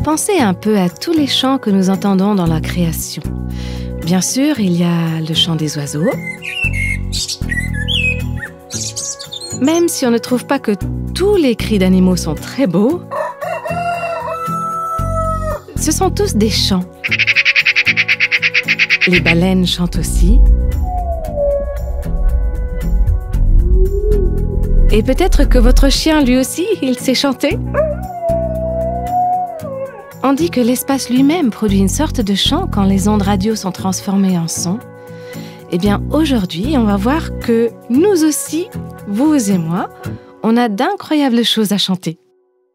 Pensez un peu à tous les chants que nous entendons dans la création. Bien sûr, il y a le chant des oiseaux. Même si on ne trouve pas que tous les cris d'animaux sont très beaux, ce sont tous des chants. Les baleines chantent aussi. Et peut-être que votre chien, lui aussi, il sait chanter. On dit que l'espace lui-même produit une sorte de chant quand les ondes radio sont transformées en son. Eh bien, aujourd'hui, on va voir que nous aussi, vous et moi, on a d'incroyables choses à chanter.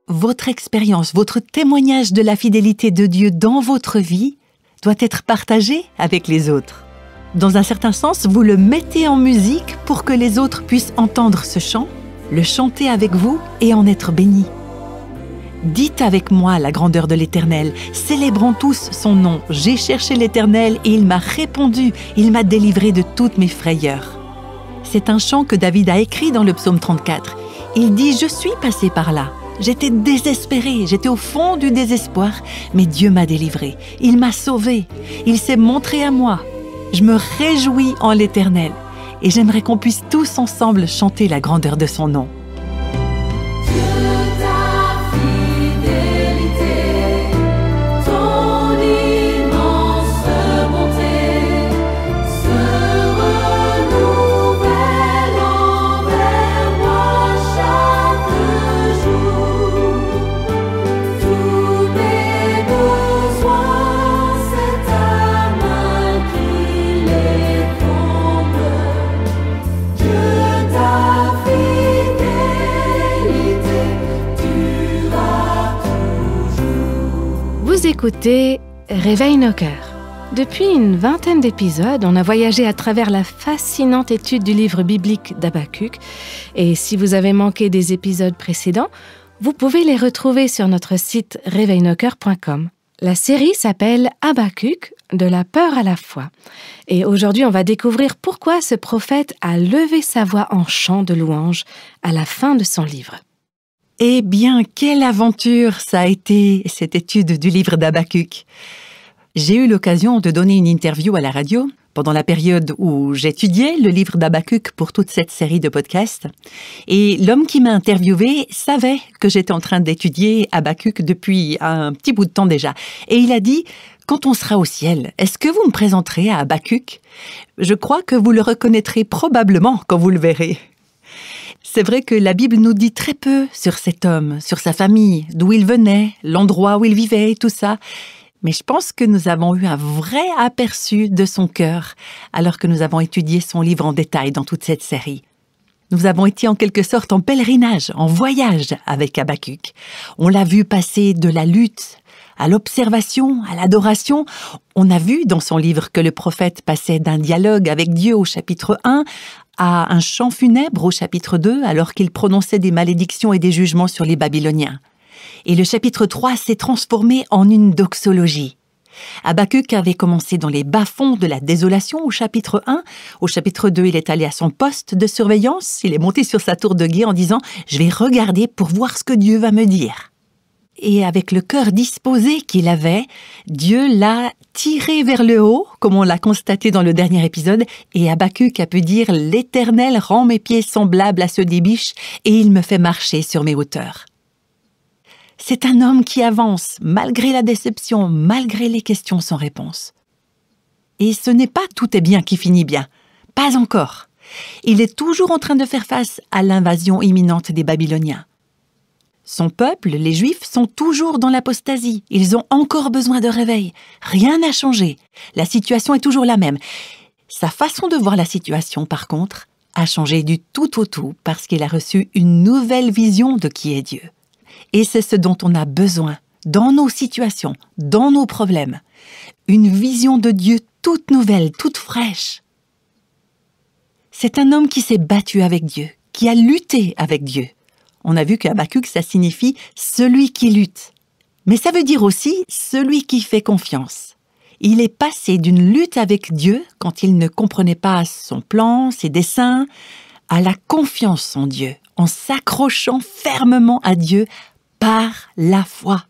Votre expérience, votre témoignage de la fidélité de Dieu dans votre vie doit être partagé avec les autres. Dans un certain sens, vous le mettez en musique pour que les autres puissent entendre ce chant, le chanter avec vous et en être bénis. Dites avec moi la grandeur de l'Éternel, célébrons tous son nom. J'ai cherché l'Éternel et il m'a répondu, il m'a délivré de toutes mes frayeurs. C'est un chant que David a écrit dans le psaume 34. Il dit « Je suis passé par là ». J'étais désespéré, j'étais au fond du désespoir, mais Dieu m'a délivré, il m'a sauvé, il s'est montré à moi. Je me réjouis en l'Éternel et j'aimerais qu'on puisse tous ensemble chanter la grandeur de son nom. Vous écoutez Réveille nos cœurs. Depuis une vingtaine d'épisodes, on a voyagé à travers la fascinante étude du livre biblique d'Habakkuk. Et si vous avez manqué des épisodes précédents, vous pouvez les retrouver sur notre site réveilnoscoeurs.com. La série s'appelle Habakkuk, de la peur à la foi. Et aujourd'hui, on va découvrir pourquoi ce prophète a levé sa voix en chant de louange à la fin de son livre. Eh bien, quelle aventure ça a été, cette étude du livre d'Habakkuk. J'ai eu l'occasion de donner une interview à la radio pendant la période où j'étudiais le livre d'Habakkuk pour toute cette série de podcasts. Et l'homme qui m'a interviewé savait que j'étais en train d'étudier Habakkuk depuis un petit bout de temps déjà. Et il a dit « Quand on sera au ciel, est-ce que vous me présenterez à Habakkuk ? Je crois que vous le reconnaîtrez probablement quand vous le verrez. » C'est vrai que la Bible nous dit très peu sur cet homme, sur sa famille, d'où il venait, l'endroit où il vivait et tout ça. Mais je pense que nous avons eu un vrai aperçu de son cœur alors que nous avons étudié son livre en détail dans toute cette série. Nous avons été en quelque sorte en pèlerinage, en voyage avec Habakkuk. On l'a vu passer de la lutte à l'observation, à l'adoration. On a vu dans son livre que le prophète passait d'un dialogue avec Dieu au chapitre 1 à un chant funèbre au chapitre 2 alors qu'il prononçait des malédictions et des jugements sur les Babyloniens. Et le chapitre 3 s'est transformé en une doxologie. Habakkuk avait commencé dans les bas-fonds de la désolation au chapitre 1. Au chapitre 2, il est allé à son poste de surveillance. Il est monté sur sa tour de guet en disant « Je vais regarder pour voir ce que Dieu va me dire ». Et avec le cœur disposé qu'il avait, Dieu l'a tiré vers le haut, comme on l'a constaté dans le dernier épisode, et Habakkuk a pu dire « L'Éternel rend mes pieds semblables à ceux des biches, et il me fait marcher sur mes hauteurs. » C'est un homme qui avance, malgré la déception, malgré les questions sans réponse. Et ce n'est pas « tout est bien qui finit bien », pas encore. Il est toujours en train de faire face à l'invasion imminente des Babyloniens. Son peuple, les Juifs, sont toujours dans l'apostasie. Ils ont encore besoin de réveil. Rien n'a changé. La situation est toujours la même. Sa façon de voir la situation, par contre, a changé du tout au tout parce qu'il a reçu une nouvelle vision de qui est Dieu. Et c'est ce dont on a besoin dans nos situations, dans nos problèmes. Une vision de Dieu toute nouvelle, toute fraîche. C'est un homme qui s'est battu avec Dieu, qui a lutté avec Dieu. On a vu qu'Habakkuk, ça signifie « celui qui lutte ». Mais ça veut dire aussi « celui qui fait confiance ». Il est passé d'une lutte avec Dieu, quand il ne comprenait pas son plan, ses desseins, à la confiance en Dieu, en s'accrochant fermement à Dieu par la foi.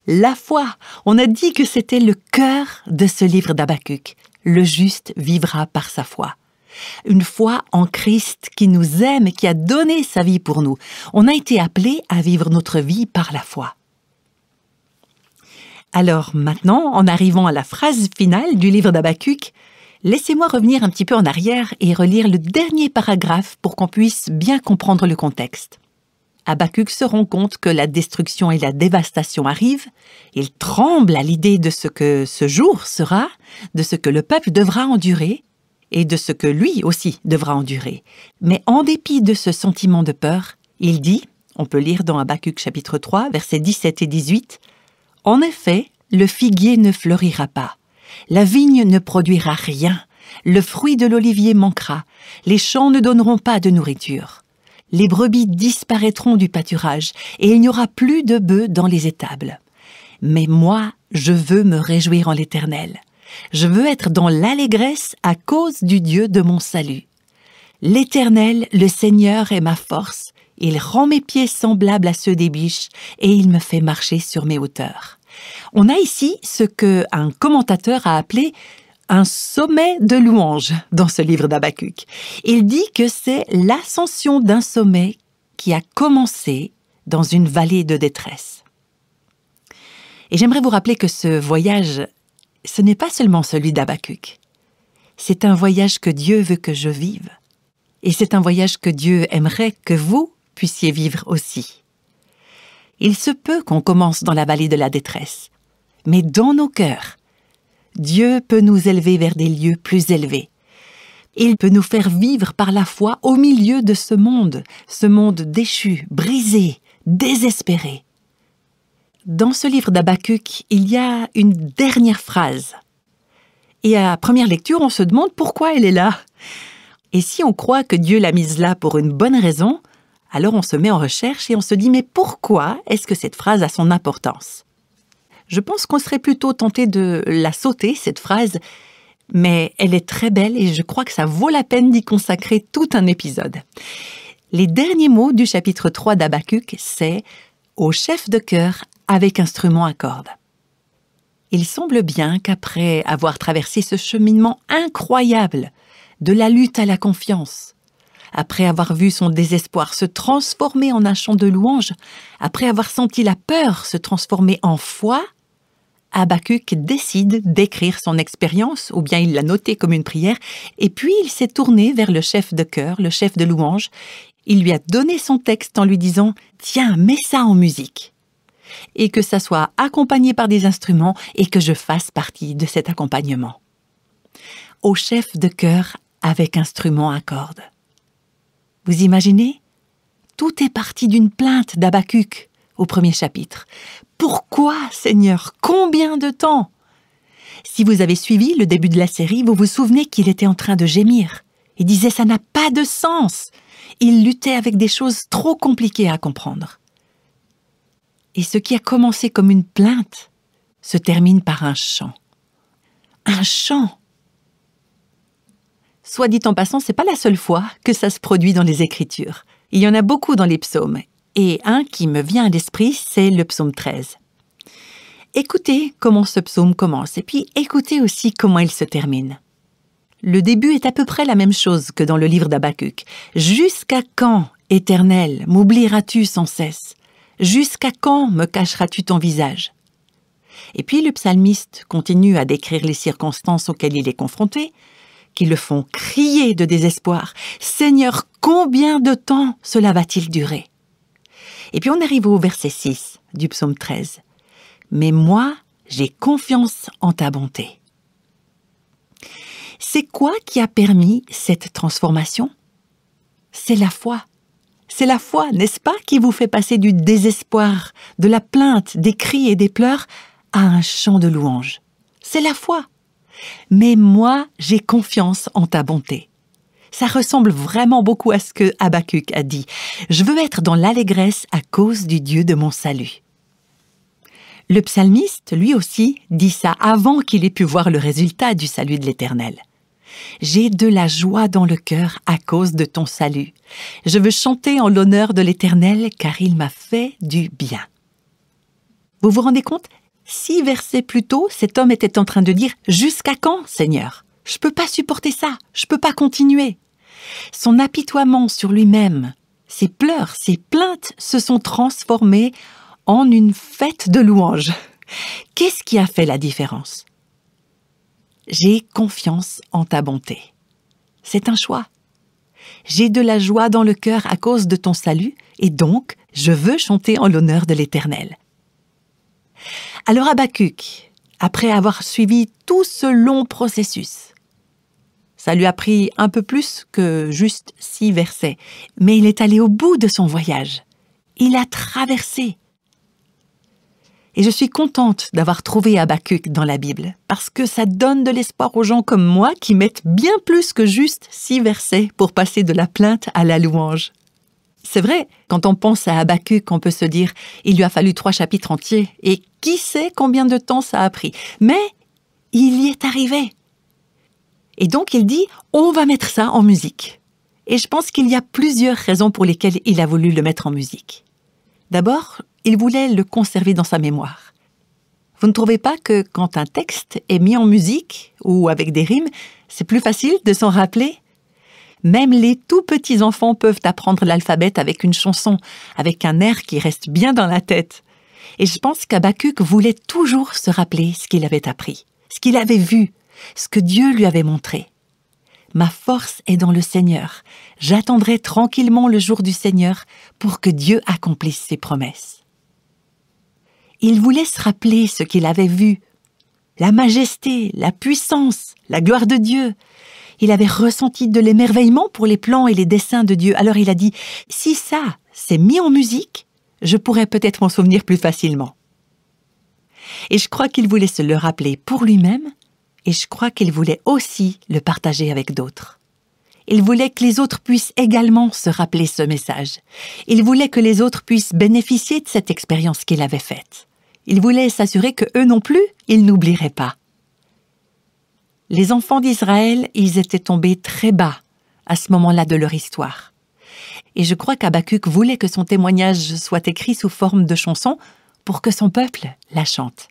La foi. On a dit que c'était le cœur de ce livre d'Habakkuk. Le juste vivra par sa foi. Une foi en Christ qui nous aime et qui a donné sa vie pour nous. On a été appelés à vivre notre vie par la foi. Alors maintenant, en arrivant à la phrase finale du livre d'Habakkuk, laissez-moi revenir un petit peu en arrière et relire le dernier paragraphe pour qu'on puisse bien comprendre le contexte. Habakkuk se rend compte que la destruction et la dévastation arrivent. Il tremble à l'idée de ce que ce jour sera, de ce que le peuple devra endurer et de ce que lui aussi devra endurer. Mais en dépit de ce sentiment de peur, il dit, on peut lire dans Habakkuk chapitre 3, versets 17 et 18, « En effet, le figuier ne fleurira pas, la vigne ne produira rien, le fruit de l'olivier manquera, les champs ne donneront pas de nourriture. Les brebis disparaîtront du pâturage, et il n'y aura plus de bœufs dans les étables. Mais moi, je veux me réjouir en l'Éternel. Je veux être dans l'allégresse à cause du Dieu de mon salut. L'Éternel, le Seigneur, est ma force. Il rend mes pieds semblables à ceux des biches, et il me fait marcher sur mes hauteurs. » On a ici ce qu'un commentateur a appelé un sommet de louange dans ce livre d'Habakkuk. Il dit que c'est l'ascension d'un sommet qui a commencé dans une vallée de détresse. Et j'aimerais vous rappeler que ce voyage, ce n'est pas seulement celui d'Habakkuk. C'est un voyage que Dieu veut que je vive. Et c'est un voyage que Dieu aimerait que vous puissiez vivre aussi. Il se peut qu'on commence dans la vallée de la détresse, mais dans nos cœurs, Dieu peut nous élever vers des lieux plus élevés. Il peut nous faire vivre par la foi au milieu de ce monde déchu, brisé, désespéré. Dans ce livre d'Habakkuk, il y a une dernière phrase. Et à première lecture, on se demande pourquoi elle est là. Et si on croit que Dieu l'a mise là pour une bonne raison, alors on se met en recherche et on se dit « mais pourquoi est-ce que cette phrase a son importance ?» Je pense qu'on serait plutôt tenté de la sauter, cette phrase, mais elle est très belle et je crois que ça vaut la peine d'y consacrer tout un épisode. Les derniers mots du chapitre 3 d'Habakkuk, c'est « au chef de chœur avec instrument à cordes ». Il semble bien qu'après avoir traversé ce cheminement incroyable de la lutte à la confiance, après avoir vu son désespoir se transformer en un chant de louange, après avoir senti la peur se transformer en foi, Habakkuk décide d'écrire son expérience, ou bien il l'a notée comme une prière, et puis il s'est tourné vers le chef de chœur, le chef de louange. Il lui a donné son texte en lui disant « Tiens, mets ça en musique !» et que ça soit accompagné par des instruments et que je fasse partie de cet accompagnement. Au chef de chœur avec instrument à cordes. Vous imaginez? Tout est parti d'une plainte d'Habakkuk au premier chapitre. Pourquoi, Seigneur? Combien de temps? Si vous avez suivi le début de la série, vous vous souvenez qu'il était en train de gémir. Il disait « ça n'a pas de sens ». Il luttait avec des choses trop compliquées à comprendre. Et ce qui a commencé comme une plainte se termine par un chant. Un chant! Soit dit en passant, c'est pas la seule fois que ça se produit dans les Écritures. Il y en a beaucoup dans les psaumes. Et un qui me vient à l'esprit, c'est le psaume 13. Écoutez comment ce psaume commence, et puis écoutez aussi comment il se termine. Le début est à peu près la même chose que dans le livre d'Habakkuk. « Jusqu'à quand, Éternel, m'oublieras-tu sans cesse? Jusqu'à quand me cacheras-tu ton visage ?» Et puis le psalmiste continue à décrire les circonstances auxquelles il est confronté, qui le font crier de désespoir. « Seigneur, combien de temps cela va-t-il durer ?» Et puis on arrive au verset 6 du psaume 13. « Mais moi, j'ai confiance en ta bonté. » C'est quoi qui a permis cette transformation? C'est la foi. C'est la foi, n'est-ce pas, qui vous fait passer du désespoir, de la plainte, des cris et des pleurs à un chant de louange. C'est la foi. Mais moi, j'ai confiance en ta bonté. Ça ressemble vraiment beaucoup à ce que Habakkuk a dit. Je veux être dans l'allégresse à cause du Dieu de mon salut. Le psalmiste, lui aussi, dit ça avant qu'il ait pu voir le résultat du salut de l'Éternel. J'ai de la joie dans le cœur à cause de ton salut. Je veux chanter en l'honneur de l'Éternel car il m'a fait du bien. Vous vous rendez compte? 6 versets plus tôt, cet homme était en train de dire « Jusqu'à quand, Seigneur? Je ne peux pas supporter ça, je ne peux pas continuer. » Son apitoiement sur lui-même, ses pleurs, ses plaintes se sont transformés en une fête de louanges. Qu'est-ce qui a fait la différence? J'ai confiance en ta bonté. C'est un choix. J'ai de la joie dans le cœur à cause de ton salut et donc je veux chanter en l'honneur de l'Éternel. Alors Habakkuk, après avoir suivi tout ce long processus, ça lui a pris un peu plus que juste 6 versets, mais il est allé au bout de son voyage. Il a traversé. Et je suis contente d'avoir trouvé Habakkuk dans la Bible, parce que ça donne de l'espoir aux gens comme moi qui mettent bien plus que juste 6 versets pour passer de la plainte à la louange. C'est vrai, quand on pense à Habakkuk, on peut se dire « il lui a fallu 3 chapitres entiers, et qui sait combien de temps ça a pris ?» Mais il y est arrivé. Et donc il dit « on va mettre ça en musique ». Et je pense qu'il y a plusieurs raisons pour lesquelles il a voulu le mettre en musique. D'abord, il voulait le conserver dans sa mémoire. Vous ne trouvez pas que quand un texte est mis en musique ou avec des rimes, c'est plus facile de s'en rappeler? Même les tout petits enfants peuvent apprendre l'alphabet avec une chanson, avec un air qui reste bien dans la tête. Et je pense qu'Habakkuk voulait toujours se rappeler ce qu'il avait appris, ce qu'il avait vu, ce que Dieu lui avait montré. Ma force est dans le Seigneur. J'attendrai tranquillement le jour du Seigneur pour que Dieu accomplisse ses promesses. Il voulait se rappeler ce qu'il avait vu, la majesté, la puissance, la gloire de Dieu. Il avait ressenti de l'émerveillement pour les plans et les desseins de Dieu. Alors il a dit, si ça s'est mis en musique, je pourrais peut-être m'en souvenir plus facilement. Et je crois qu'il voulait se le rappeler pour lui-même, et je crois qu'il voulait aussi le partager avec d'autres. Il voulait que les autres puissent également se rappeler ce message. Il voulait que les autres puissent bénéficier de cette expérience qu'il avait faite. Il voulait s'assurer que eux non plus, ils n'oublieraient pas. Les enfants d'Israël, ils étaient tombés très bas à ce moment-là de leur histoire. Et je crois qu'Habakkuk voulait que son témoignage soit écrit sous forme de chanson pour que son peuple la chante.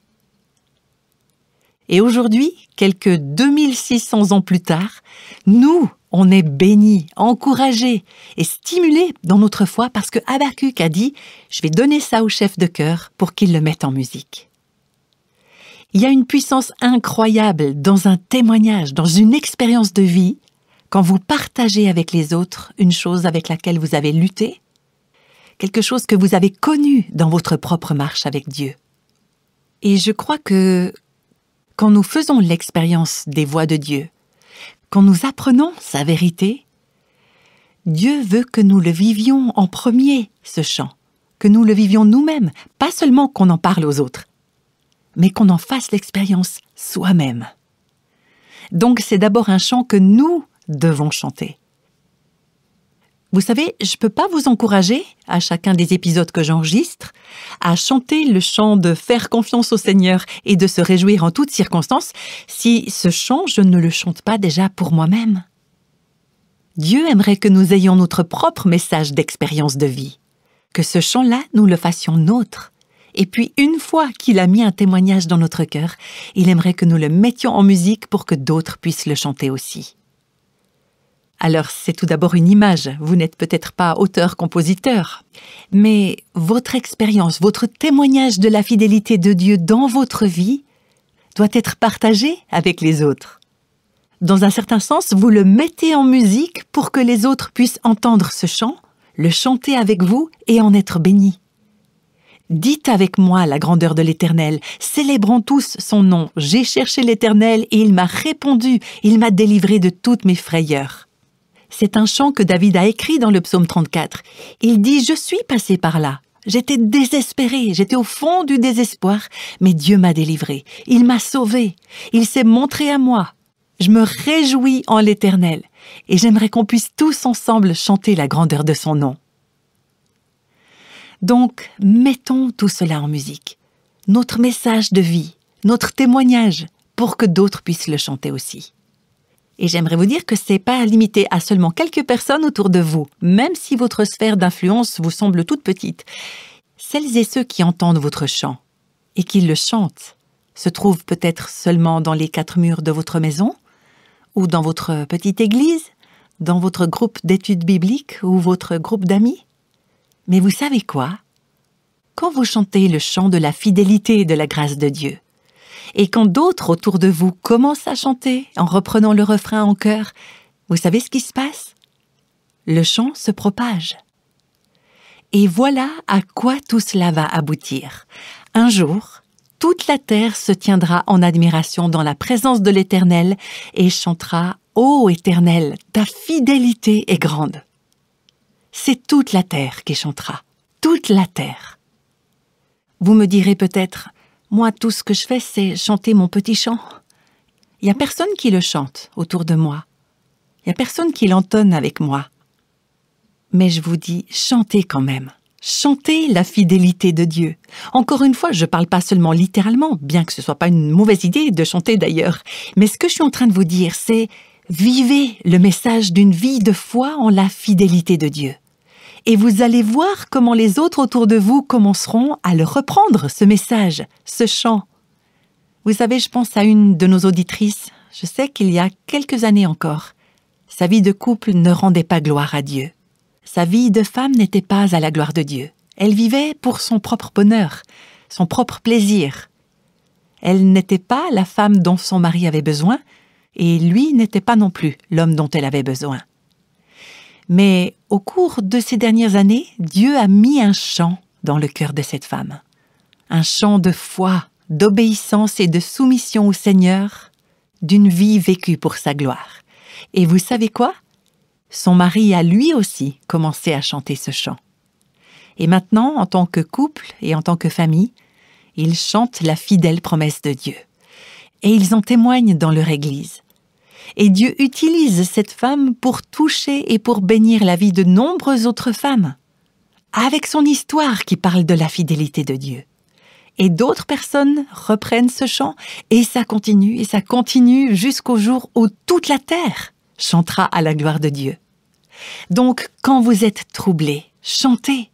Et aujourd'hui, quelques 2600 ans plus tard, nous, on est bénis, encouragés et stimulés dans notre foi parce que Habakkuk a dit « Je vais donner ça au chef de chœur pour qu'il le mette en musique ». Il y a une puissance incroyable dans un témoignage, dans une expérience de vie, quand vous partagez avec les autres une chose avec laquelle vous avez lutté, quelque chose que vous avez connu dans votre propre marche avec Dieu. Et je crois que quand nous faisons l'expérience des voix de Dieu, quand nous apprenons sa vérité, Dieu veut que nous le vivions en premier, ce chant, que nous le vivions nous-mêmes, pas seulement qu'on en parle aux autres, mais qu'on en fasse l'expérience soi-même. Donc c'est d'abord un chant que nous devons chanter. Vous savez, je ne peux pas vous encourager, à chacun des épisodes que j'enregistre, à chanter le chant de faire confiance au Seigneur et de se réjouir en toutes circonstances, si ce chant, je ne le chante pas déjà pour moi-même. Dieu aimerait que nous ayons notre propre message d'expérience de vie, que ce chant-là, nous le fassions nôtre. Et puis, une fois qu'il a mis un témoignage dans notre cœur, il aimerait que nous le mettions en musique pour que d'autres puissent le chanter aussi. Alors, c'est tout d'abord une image. Vous n'êtes peut-être pas auteur-compositeur, mais votre expérience, votre témoignage de la fidélité de Dieu dans votre vie doit être partagé avec les autres. Dans un certain sens, vous le mettez en musique pour que les autres puissent entendre ce chant, le chanter avec vous et en être bénis. Dites avec moi la grandeur de l'Éternel, célébrons tous son nom. J'ai cherché l'Éternel et il m'a répondu, il m'a délivré de toutes mes frayeurs. C'est un chant que David a écrit dans le psaume 34. Il dit « Je suis passé par là. J'étais désespéré, j'étais au fond du désespoir, mais Dieu m'a délivré. Il m'a sauvé. Il s'est montré à moi. Je me réjouis en l'Éternel et j'aimerais qu'on puisse tous ensemble chanter la grandeur de son nom. » Donc, mettons tout cela en musique. Notre message de vie, notre témoignage, pour que d'autres puissent le chanter aussi. Et j'aimerais vous dire que ce n'est pas limité à seulement quelques personnes autour de vous, même si votre sphère d'influence vous semble toute petite. Celles et ceux qui entendent votre chant, et qu'il le chante se trouve peut-être seulement dans les 4 murs de votre maison, ou dans votre petite église, dans votre groupe d'études bibliques ou votre groupe d'amis. Mais vous savez quoi? Quand vous chantez le chant de la fidélité et de la grâce de Dieu, et quand d'autres autour de vous commencent à chanter en reprenant le refrain en chœur, vous savez ce qui se passe? Le chant se propage. Et voilà à quoi tout cela va aboutir. Un jour, toute la terre se tiendra en admiration dans la présence de l'Éternel et chantera « Ô Éternel, ta fidélité est grande ». C'est toute la terre qui chantera, toute la terre. Vous me direz peut-être, moi tout ce que je fais c'est chanter mon petit chant. Il n'y a personne qui le chante autour de moi. Il n'y a personne qui l'entonne avec moi. Mais je vous dis, chantez quand même. Chantez la fidélité de Dieu. Encore une fois, je ne parle pas seulement littéralement, bien que ce ne soit pas une mauvaise idée de chanter d'ailleurs. Mais ce que je suis en train de vous dire, c'est vivez le message d'une vie de foi en la fidélité de Dieu. Et vous allez voir comment les autres autour de vous commenceront à le reprendre, ce message, ce chant. Vous savez, je pense à une de nos auditrices. Je sais qu'il y a quelques années encore, sa vie de couple ne rendait pas gloire à Dieu. Sa vie de femme n'était pas à la gloire de Dieu. Elle vivait pour son propre bonheur, son propre plaisir. Elle n'était pas la femme dont son mari avait besoin, et lui n'était pas non plus l'homme dont elle avait besoin. Mais au cours de ces dernières années, Dieu a mis un chant dans le cœur de cette femme. Un chant de foi, d'obéissance et de soumission au Seigneur, d'une vie vécue pour sa gloire. Et vous savez quoi? Son mari a lui aussi commencé à chanter ce chant. Et maintenant, en tant que couple et en tant que famille, ils chantent la fidèle promesse de Dieu. Et ils en témoignent dans leur église. Et Dieu utilise cette femme pour toucher et pour bénir la vie de nombreuses autres femmes, avec son histoire qui parle de la fidélité de Dieu. Et d'autres personnes reprennent ce chant, et ça continue jusqu'au jour où toute la terre chantera à la gloire de Dieu. Donc, quand vous êtes troublé, chantez.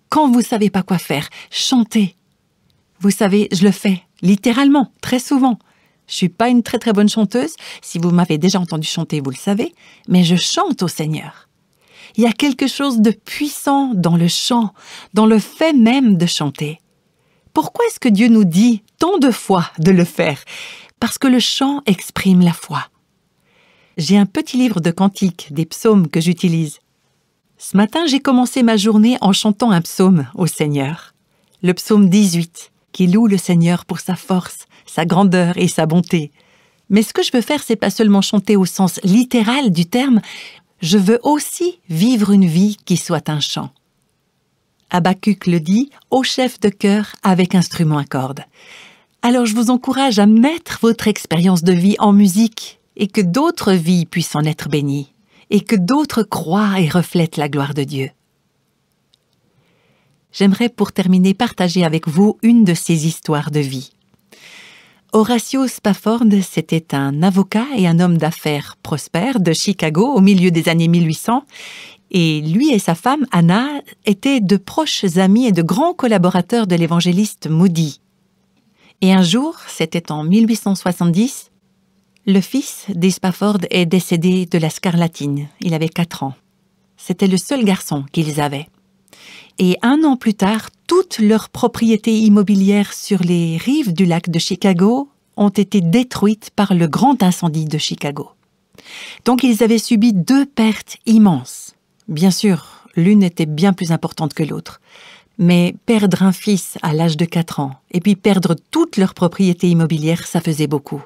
Quand vous ne savez pas quoi faire, chantez. Vous savez, je le fais, littéralement, très souvent. Je ne suis pas une très très bonne chanteuse. Si vous m'avez déjà entendu chanter, vous le savez. Mais je chante au Seigneur. Il y a quelque chose de puissant dans le chant, dans le fait même de chanter. Pourquoi est-ce que Dieu nous dit tant de fois de le faire? Parce que le chant exprime la foi. J'ai un petit livre de cantiques, des psaumes que j'utilise. Ce matin, j'ai commencé ma journée en chantant un psaume au Seigneur. Le psaume 18, qui loue le Seigneur pour sa force, sa grandeur et sa bonté. Mais ce que je veux faire, c'est pas seulement chanter au sens littéral du terme, je veux aussi vivre une vie qui soit un chant. Habacuc le dit, au chef de chœur avec instrument à cordes. Alors je vous encourage à mettre votre expérience de vie en musique et que d'autres vies puissent en être bénies et que d'autres croient et reflètent la gloire de Dieu. J'aimerais pour terminer partager avec vous une de ces histoires de vie. Horatio Spafford, c'était un avocat et un homme d'affaires prospère de Chicago au milieu des années 1800. Et lui et sa femme, Anna, étaient de proches amis et de grands collaborateurs de l'évangéliste Moody. Et un jour, c'était en 1870, le fils des Spafford est décédé de la scarlatine. Il avait 4 ans. C'était le seul garçon qu'ils avaient. Et 1 an plus tard, toutes leurs propriétés immobilières sur les rives du lac de Chicago ont été détruites par le grand incendie de Chicago. Donc ils avaient subi 2 pertes immenses. Bien sûr, l'une était bien plus importante que l'autre. Mais perdre un fils à l'âge de 4 ans et puis perdre toutes leurs propriétés immobilières, ça faisait beaucoup.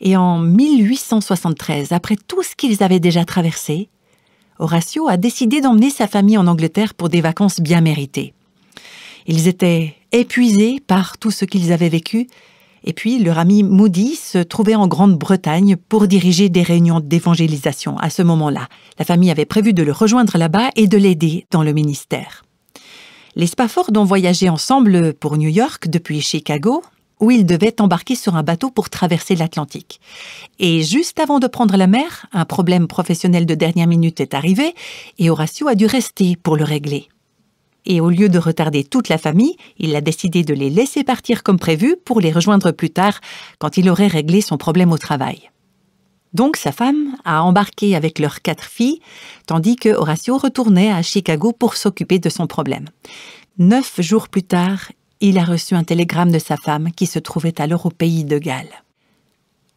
Et en 1873, après tout ce qu'ils avaient déjà traversé, Horatio a décidé d'emmener sa famille en Angleterre pour des vacances bien méritées. Ils étaient épuisés par tout ce qu'ils avaient vécu, et puis leur ami Moody se trouvait en Grande-Bretagne pour diriger des réunions d'évangélisation à ce moment-là. La famille avait prévu de le rejoindre là-bas et de l'aider dans le ministère. Les Spafford ont voyagé ensemble pour New York depuis Chicago, où ils devaient embarquer sur un bateau pour traverser l'Atlantique. Et juste avant de prendre la mer, un problème professionnel de dernière minute est arrivé et Horatio a dû rester pour le régler. Et au lieu de retarder toute la famille, il a décidé de les laisser partir comme prévu pour les rejoindre plus tard quand il aurait réglé son problème au travail. Donc sa femme a embarqué avec leurs 4 filles, tandis que Horacio retournait à Chicago pour s'occuper de son problème. 9 jours plus tard, il a reçu un télégramme de sa femme qui se trouvait alors au pays de Galles.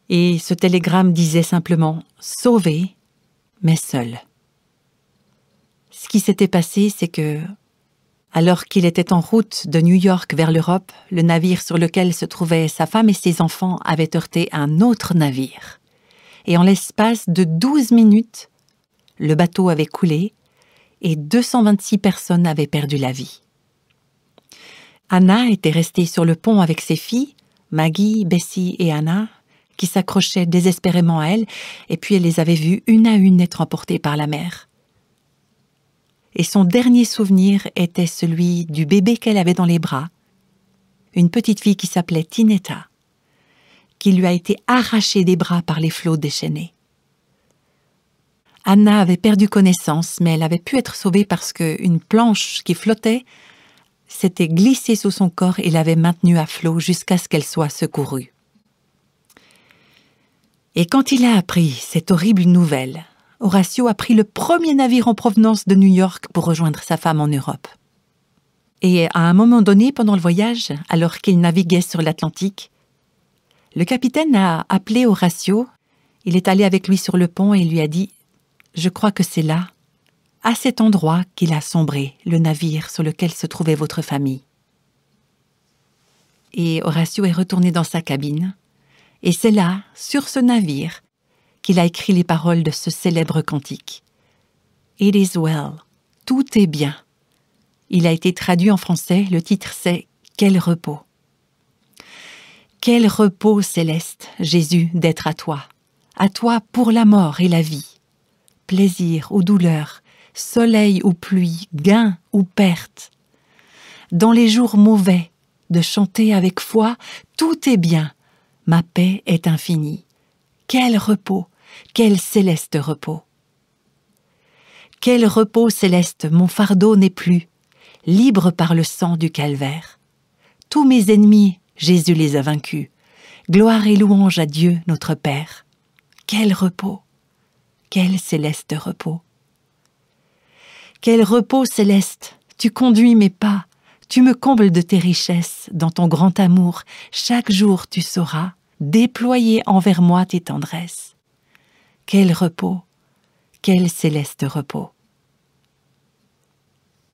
Et ce télégramme disait simplement « sauvé, mais seul ». Ce qui s'était passé, c'est que, alors qu'il était en route de New York vers l'Europe, le navire sur lequel se trouvaient sa femme et ses enfants avait heurté un autre navire. Et en l'espace de 12 minutes, le bateau avait coulé et 226 personnes avaient perdu la vie. Anna était restée sur le pont avec ses filles, Maggie, Bessie et Anna, qui s'accrochaient désespérément à elle, et puis elle les avait vues une à une être emportées par la mer. Et son dernier souvenir était celui du bébé qu'elle avait dans les bras, une petite fille qui s'appelait Tinetta, qui lui a été arrachée des bras par les flots déchaînés. Anna avait perdu connaissance, mais elle avait pu être sauvée parce qu'une planche qui flottait s'était glissée sous son corps et l'avait maintenue à flot jusqu'à ce qu'elle soit secourue. Et quand il a appris cette horrible nouvelle, Horacio a pris le premier navire en provenance de New York pour rejoindre sa femme en Europe. Et à un moment donné, pendant le voyage, alors qu'il naviguait sur l'Atlantique, le capitaine a appelé Horacio. Il est allé avec lui sur le pont et lui a dit « Je crois que c'est là, à cet endroit qu'il a sombré, le navire sur lequel se trouvait votre famille. » Et Horacio est retourné dans sa cabine, et c'est là, sur ce navire, qu'il a écrit les paroles de ce célèbre cantique. « It is well, tout est bien ». Il a été traduit en français, le titre c'est « Quel repos ». Quel repos céleste, Jésus, d'être à toi pour la mort et la vie. Plaisir ou douleur, soleil ou pluie, gain ou perte. Dans les jours mauvais, de chanter avec foi, tout est bien, ma paix est infinie. Quel repos, quel céleste repos. Quel repos céleste, mon fardeau n'est plus, libre par le sang du calvaire. Tous mes ennemis, Jésus les a vaincus. Gloire et louange à Dieu, notre Père. Quel repos, quel céleste repos. Quel repos céleste, tu conduis mes pas, tu me combles de tes richesses, dans ton grand amour, chaque jour tu sauras déployer envers moi tes tendresses. Quel repos, quel céleste repos.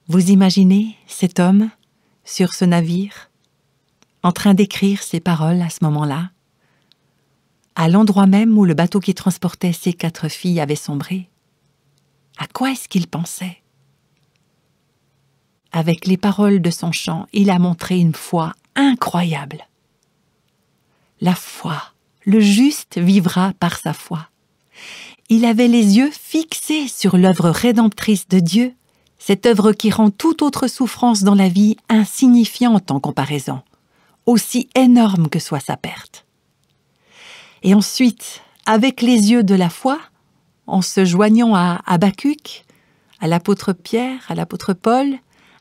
Vous imaginez cet homme sur ce navire, en train d'écrire ces paroles à ce moment-là, à l'endroit même où le bateau qui transportait ces 4 filles avait sombré? À quoi est-ce qu'il pensait? Avec les paroles de son chant, il a montré une foi incroyable. La foi, le juste vivra par sa foi. Il avait les yeux fixés sur l'œuvre rédemptrice de Dieu, cette œuvre qui rend toute autre souffrance dans la vie insignifiante en comparaison, aussi énorme que soit sa perte. Et ensuite, avec les yeux de la foi, en se joignant à Habacuc, à l'apôtre Pierre, à l'apôtre Paul,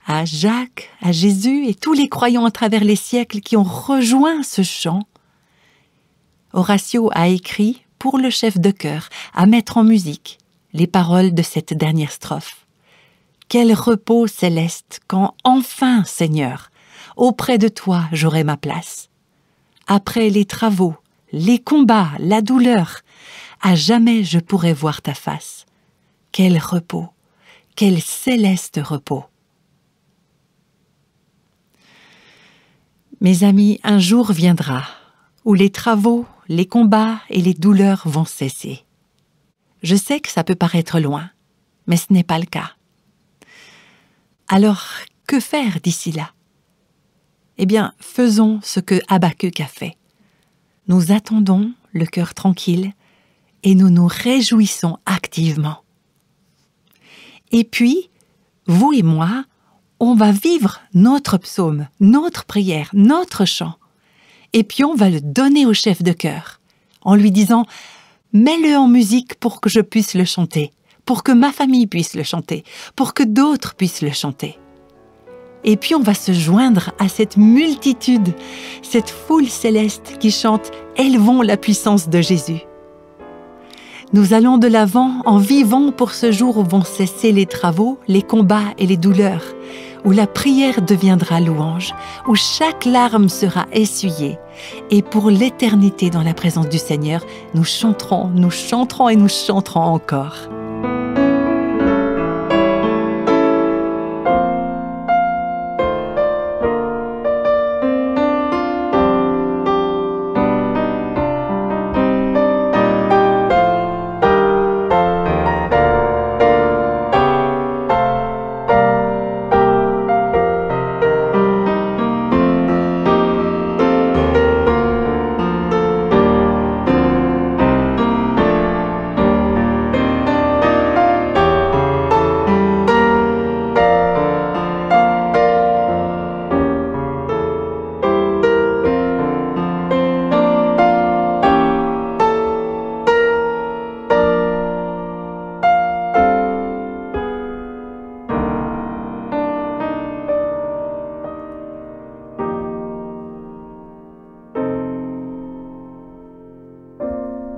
à Jacques, à Jésus et tous les croyants à travers les siècles qui ont rejoint ce chant, Horacio a écrit pour le chef de chœur à mettre en musique les paroles de cette dernière strophe. Quel repos céleste quand enfin, Seigneur, auprès de toi j'aurai ma place. Après les travaux, les combats, la douleur, à jamais je pourrai voir ta face. Quel repos, quel céleste repos. Mes amis, un jour viendra où les travaux, les combats et les douleurs vont cesser. Je sais que ça peut paraître loin, mais ce n'est pas le cas. Alors, que faire d'ici là? Eh bien, faisons ce que Habacuc a fait. Nous attendons le cœur tranquille et nous nous réjouissons activement. Et puis, vous et moi, on va vivre notre psaume, notre prière, notre chant. Et puis on va le donner au chef de chœur, en lui disant « Mets-le en musique pour que je puisse le chanter, pour que ma famille puisse le chanter, pour que d'autres puissent le chanter. » Et puis on va se joindre à cette multitude, cette foule céleste qui chante « Élevons la puissance de Jésus ». Nous allons de l'avant en vivant pour ce jour où vont cesser les travaux, les combats et les douleurs, où la prière deviendra louange, où chaque larme sera essuyée. Et pour l'éternité dans la présence du Seigneur, nous chanterons et nous chanterons encore.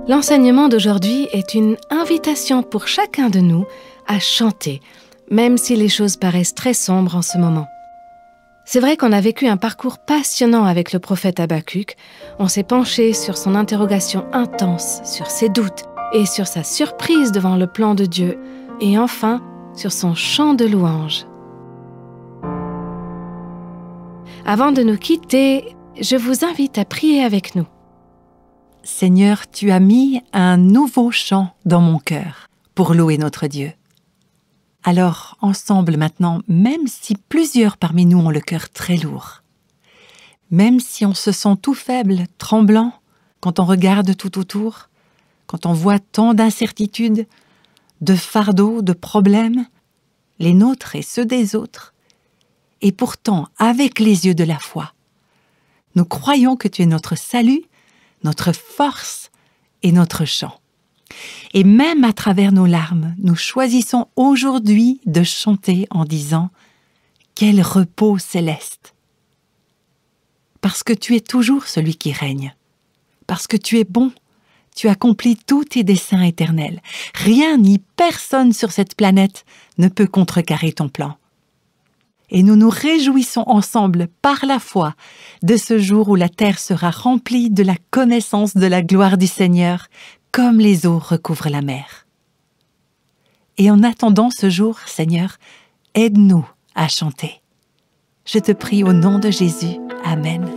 L'enseignement d'aujourd'hui est une invitation pour chacun de nous à chanter, même si les choses paraissent très sombres en ce moment. C'est vrai qu'on a vécu un parcours passionnant avec le prophète Habakkuk. On s'est penché sur son interrogation intense, sur ses doutes et sur sa surprise devant le plan de Dieu, et enfin sur son chant de louange. Avant de nous quitter, je vous invite à prier avec nous. Seigneur, tu as mis un nouveau chant dans mon cœur pour louer notre Dieu. Alors, ensemble maintenant, même si plusieurs parmi nous ont le cœur très lourd, même si on se sent tout faible, tremblant, quand on regarde tout autour, quand on voit tant d'incertitudes, de fardeaux, de problèmes, les nôtres et ceux des autres, et pourtant, avec les yeux de la foi, nous croyons que tu es notre salut, notre force et notre chant. Et même à travers nos larmes, nous choisissons aujourd'hui de chanter en disant « Quel repos céleste !» Parce que tu es toujours celui qui règne, parce que tu es bon, tu accomplis tous tes desseins éternels. Rien ni personne sur cette planète ne peut contrecarrer ton plan. Et nous nous réjouissons ensemble par la foi de ce jour où la terre sera remplie de la connaissance de la gloire du Seigneur, comme les eaux recouvrent la mer. Et en attendant ce jour, Seigneur, aide-nous à chanter. Je te prie au nom de Jésus. Amen.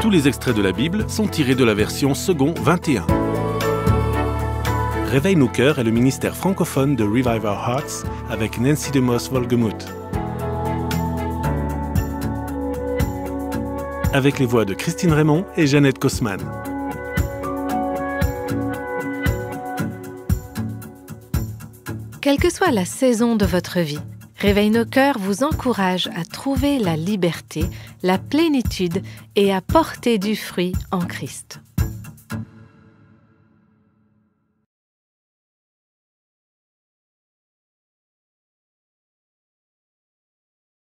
Tous les extraits de la Bible sont tirés de la version Second 21. Réveille nos cœurs est le ministère francophone de Revive Our Hearts avec Nancy DeMoss Wolgemuth. Avec les voix de Christine Raymond et Jeannette Kosman. Quelle que soit la saison de votre vie, Réveille nos cœurs vous encourage à trouver la liberté, la plénitude et à porter du fruit en Christ.